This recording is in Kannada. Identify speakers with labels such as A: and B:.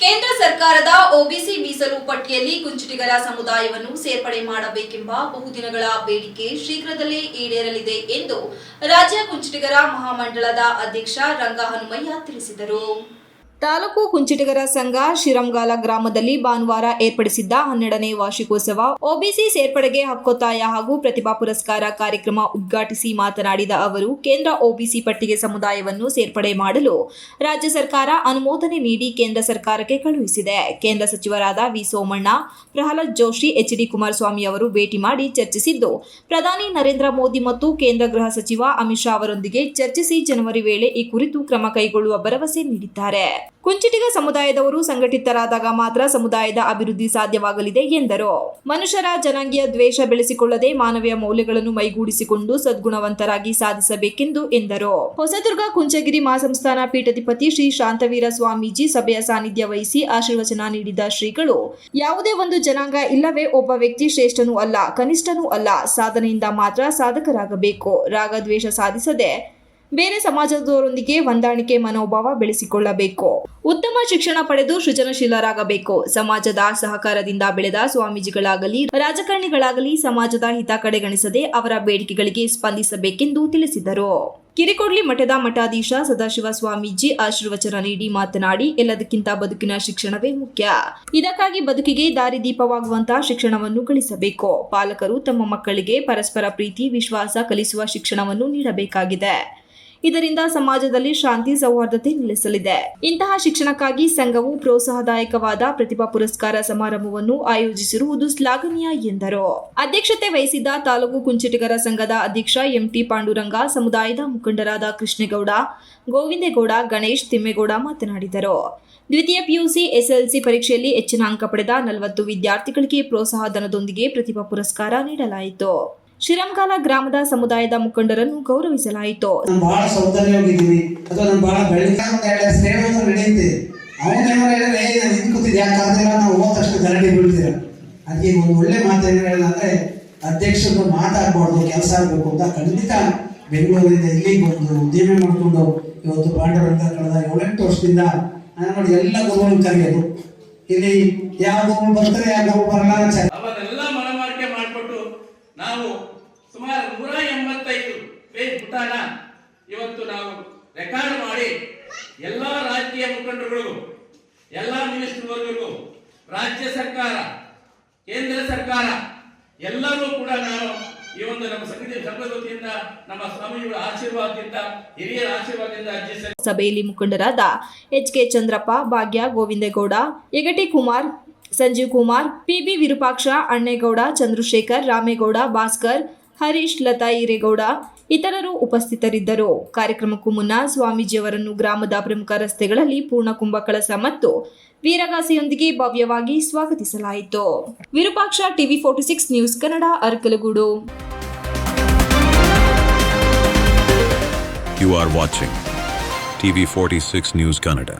A: ಕೇಂದ್ರ ಸರ್ಕಾರದ ಒಬಿಸಿ ಮೀಸಲು ಪಟ್ಟಿಯಲ್ಲಿ ಕುಂಚಿಟಿಗರ ಸಮುದಾಯವನ್ನು ಸೇರ್ಪಡೆ ಮಾಡಬೇಕೆಂಬ ಬಹುದಿನಗಳ ಬೇಡಿಕೆ ಶೀಘ್ರದಲ್ಲೇ ಈಡೇರಲಿದೆ ಎಂದು ರಾಜ್ಯ ಕುಂಚಿಟಿಗರ ಮಹಾಮಂಡಳದ ಅಧ್ಯಕ್ಷ ರಂಗಹನುಮಯ್ಯ ತಿಳಿಸಿದರು. ತಾಲೂಕು ಕುಂಚಿಟಿಗರ ಸಂಘ ಶಿರಂಗಾಲ ಗ್ರಾಮದಲ್ಲಿ ಭಾನುವಾರ ಏರ್ಪಡಿಸಿದ್ದ 12ನೇ ವಾರ್ಷಿಕೋತ್ಸವ ಒಬಿಸಿ ಸೇರ್ಪಡೆಗೆ ಹಕ್ಕೊತ್ತಾಯ ಹಾಗೂ ಪ್ರತಿಭಾ ಪುರಸ್ಕಾರ ಕಾರ್ಯಕ್ರಮ ಉದ್ಘಾಟಿಸಿ ಮಾತನಾಡಿದ ಅವರು, ಕೇಂದ್ರ ಒಬಿಸಿ ಪಟ್ಟಿಗೆ ಸಮುದಾಯವನ್ನು ಸೇರ್ಪಡೆ ಮಾಡಲು ರಾಜ್ಯ ಸರ್ಕಾರ ಅನುಮೋದನೆ ನೀಡಿ ಕೇಂದ್ರ ಸರ್ಕಾರಕ್ಕೆ ಕಳುಹಿಸಿದೆ. ಕೇಂದ್ರ ಸಚಿವರಾದ ವಿ ಸೋಮಣ್ಣ, ಪ್ರಹ್ಲಾದ್ ಜೋಶಿ, ಎಚ್.ಡಿ. ಕುಮಾರಸ್ವಾಮಿ ಅವರು ಭೇಟಿ ಮಾಡಿ ಚರ್ಚಿಸಿದ್ದು, ಪ್ರಧಾನಿ ನರೇಂದ್ರ ಮೋದಿ ಮತ್ತು ಕೇಂದ್ರ ಗೃಹ ಸಚಿವ ಅಮಿತ್ ಶಾ ಅವರೊಂದಿಗೆ ಚರ್ಚಿಸಿ ಜನವರಿ ವೇಳೆ ಈ ಕುರಿತು ಕ್ರಮ ಕೈಗೊಳ್ಳುವ ಭರವಸೆ ನೀಡಿದ್ದಾರೆ. ಕುಂಚಿಟಿಗ ಸಮುದಾಯದವರು ಸಂಘಟಿತರಾದಾಗ ಮಾತ್ರ ಸಮುದಾಯದ ಅಭಿವೃದ್ಧಿ ಸಾಧ್ಯವಾಗಲಿದೆ ಎಂದರು. ಮನುಷ್ಯರ ಜನಾಂಗೀಯ ದ್ವೇಷ ಬೆಳೆಸಿಕೊಳ್ಳದೆ ಮಾನವೀಯ ಮೌಲ್ಯಗಳನ್ನು ಮೈಗೂಡಿಸಿಕೊಂಡು ಸದ್ಗುಣವಂತರಾಗಿ ಸಾಧಿಸಬೇಕೆಂದು ಎಂದರು. ಹೊಸದುರ್ಗ ಕುಂಚಗಿರಿ ಮಹಾಸಂಸ್ಥಾನ ಪೀಠಾಧಿಪತಿ ಶ್ರೀ ಶಾಂತವೀರ ಸ್ವಾಮೀಜಿ ಸಭೆಯ ಸಾನ್ನಿಧ್ಯ ವಹಿಸಿ ಆಶೀರ್ವಚನ ನೀಡಿದ ಶ್ರೀಗಳು, ಯಾವುದೇ ಒಂದು ಜನಾಂಗ ಇಲ್ಲವೇ ಒಬ್ಬ ವ್ಯಕ್ತಿ ಶ್ರೇಷ್ಠನೂ ಅಲ್ಲ, ಕನಿಷ್ಠನೂ ಅಲ್ಲ, ಸಾಧನೆಯಿಂದ ಮಾತ್ರ ಸಾಧಕರಾಗಬೇಕು. ರಾಗ ದ್ವೇಷ ಸಾಧಿಸದೆ ಬೇರೆ ಸಮಾಜದವರೊಂದಿಗೆ ಹೊಂದಾಣಿಕೆ ಮನೋಭಾವ ಬೆಳೆಸಿಕೊಳ್ಳಬೇಕು. ಉತ್ತಮ ಶಿಕ್ಷಣ ಪಡೆದು ಸೃಜನಶೀಲರಾಗಬೇಕು. ಸಮಾಜದ ಸಹಕಾರದಿಂದ ಬೆಳೆದ ಸ್ವಾಮೀಜಿಗಳಾಗಲಿ ರಾಜಕಾರಣಿಗಳಾಗಲಿ ಸಮಾಜದ ಹಿತ ಕಡೆಗಣಿಸದೆ ಅವರ ಬೇಡಿಕೆಗಳಿಗೆ ಸ್ಪಂದಿಸಬೇಕೆಂದು ತಿಳಿಸಿದರು. ಕಿರಿಕೊಡ್ಲಿ ಮಠದ ಮಠಾಧೀಶ ಸದಾಶಿವ ಸ್ವಾಮೀಜಿ ಆಶೀರ್ವಚನ ನೀಡಿ ಮಾತನಾಡಿ, ಎಲ್ಲದಕ್ಕಿಂತ ಬದುಕಿನ ಶಿಕ್ಷಣವೇ ಮುಖ್ಯ. ಇದಕ್ಕಾಗಿ ಬದುಕಿಗೆ ದಾರಿದೀಪವಾಗುವಂತಹ ಶಿಕ್ಷಣವನ್ನು ಗಳಿಸಬೇಕು. ಪಾಲಕರು ತಮ್ಮ ಮಕ್ಕಳಿಗೆ ಪರಸ್ಪರ ಪ್ರೀತಿ, ವಿಶ್ವಾಸ ಕಲಿಸುವ ಶಿಕ್ಷಣವನ್ನು ನೀಡಬೇಕಾಗಿದೆ. ಇದರಿಂದ ಸಮಾಜದಲ್ಲಿ ಶಾಂತಿ, ಸೌಹಾರ್ದತೆ ನೆಲೆಸಲಿದೆ. ಇಂತಹ ಶಿಕ್ಷಣಕ್ಕಾಗಿ ಸಂಘವು ಪ್ರೋತ್ಸಾಹದಾಯಕವಾದ ಪ್ರತಿಭಾ ಪುರಸ್ಕಾರ ಸಮಾರಂಭವನ್ನು ಆಯೋಜಿಸಿರುವುದು ಶ್ಲಾಘನೀಯ ಎಂದರು. ಅಧ್ಯಕ್ಷತೆ ವಹಿಸಿದ್ದ ತಾಲೂಕು ಕುಂಚಿಟಿಗರ ಸಂಘದ ಅಧ್ಯಕ್ಷ ಎಂಟಿ ಪಾಂಡುರಂಗ, ಸಮುದಾಯದ ಮುಖಂಡರಾದ ಕೃಷ್ಣೇಗೌಡ, ಗೋವಿಂದೇಗೌಡ, ಗಣೇಶ್, ತಿಮ್ಮೇಗೌಡ ಮಾತನಾಡಿದರು. ದ್ವಿತೀಯ ಪಿಯುಸಿ ಎಸ್ಎಲ್ಸಿ ಪರೀಕ್ಷೆಯಲ್ಲಿ ಹೆಚ್ಚಿನ ಅಂಕ ಪಡೆದ 40 ವಿದ್ಯಾರ್ಥಿಗಳಿಗೆ ಪ್ರೋತ್ಸಾಹ ಧನದೊಂದಿಗೆ ಪ್ರತಿಭಾ ಪುರಸ್ಕಾರ ನೀಡಲಾಯಿತು. ಶಿರಂಗಾಲ ಗ್ರಾಮದ ಸಮುದಾಯದ ಮುಖಂಡರನ್ನು ಗೌರವಿಸಲಾಯಿತು.
B: ಬಹಳ ಸೌಂದರ್ಯವಾಗಿದ್ದೀನಿ ಅಥವಾ ನಾನು ಬಹಳ ನಡೆಯುತ್ತೆ ಅವನೇನು ಯಾಕಾದ್ರೆ ನಾವು ಹೋದಷ್ಟು ಗರಡಿ ಬೀಳ್ತೀರ. ಅದಕ್ಕೆ ಒಂದು ಒಳ್ಳೆ ಮಾತು ಏನು ಹೇಳಿದ್ರೆ, ಅಧ್ಯಕ್ಷರು ಮಾತಾಡ್ಬಾರ್ದು, ಕೆಲಸ ಆಗಬೇಕು ಅಂತ ಖಂಡಿತ ಬೆಂಗಳೂರಿಂದ ಇಲ್ಲಿಗೆ ಬಂದು ಉದ್ಯಮ ಮಾಡಿಕೊಂಡು ಇವತ್ತು ಪಾಂಡವರಂತ ಕಳೆದ 7-8 ವರ್ಷದಿಂದ ನಾನು ನೋಡಿ ಎಲ್ಲ ಗುರುಗಳು ಕರೆಯೋದು. ಇಲ್ಲಿ ಯಾವ ಗುರು ಬರ್ತಾರೆ, ಯಾವ ಗುರು ಬರಲ್ಲ,
C: ಅವನ್ನೆಲ್ಲ ಮನವರಿಕೆ ಮಾಡಿಕೊಟ್ಟು ನಾವು ಸುಮಾರು 185 ಪೇಜ್ ಪುಟಾಣ ಇವತ್ತು ನಾವು ರೆಕಾರ್ಡ್ ಮಾಡಿ ಎಲ್ಲ ರಾಜಕೀಯ ಮುಖಂಡರುಗಳಿಗೂ, ಎಲ್ಲ ಮಿನಿಸ್ಟರ್ಗಳಿಗೂ, ರಾಜ್ಯ ಸರ್ಕಾರ, ಕೇಂದ್ರ ಸರ್ಕಾರ ಎಲ್ಲರೂ ಕೂಡ ನಾವು ಈ ಒಂದು ನಮ್ಮ ಸಂಘದ ವತಿಯಿಂದ ನಮ್ಮ ಸ್ವಾಮಿಗಳ ಆಶೀರ್ವಾದದಿಂದ, ಹಿರಿಯರ ಆಶೀರ್ವಾದದಿಂದ
A: ಸಭೆಯಲ್ಲಿ ಮುಖಂಡರಾದ ಎಚ್.ಕೆ. ಚಂದ್ರಪ್ಪ, ಭಾಗ್ಯ, ಗೋವಿಂದೇಗೌಡ, ಯಗಟಿ ಕುಮಾರ್, ಸಂಜೀವ್ ಕುಮಾರ್, ಪಿ.ಬಿ. ವಿರೂಪಾಕ್ಷ, ಅಣ್ಣೇಗೌಡ, ಚಂದ್ರಶೇಖರ್, ರಾಮೇಗೌಡ, ಭಾಸ್ಕರ್, ಹರೀಶ್, ಲತಾ ಹಿರೇಗೌಡ ಇತರರು ಉಪಸ್ಥಿತರಿದ್ದರು. ಕಾರ್ಯಕ್ರಮಕ್ಕೂ ಮುನ್ನ ಸ್ವಾಮೀಜಿಯವರನ್ನು ಗ್ರಾಮದ ಪ್ರಮುಖ ರಸ್ತೆಗಳಲ್ಲಿ ಪೂರ್ಣ ಕುಂಭ ಕಳಸ ಮತ್ತು ವೀರಗಾಸೆಯೊಂದಿಗೆ ಭವ್ಯವಾಗಿ ಸ್ವಾಗತಿಸಲಾಯಿತು. Virupaksha, TV 46 news Kannada, Arakalagudu.
D: You are watching TV 46 News Kannada.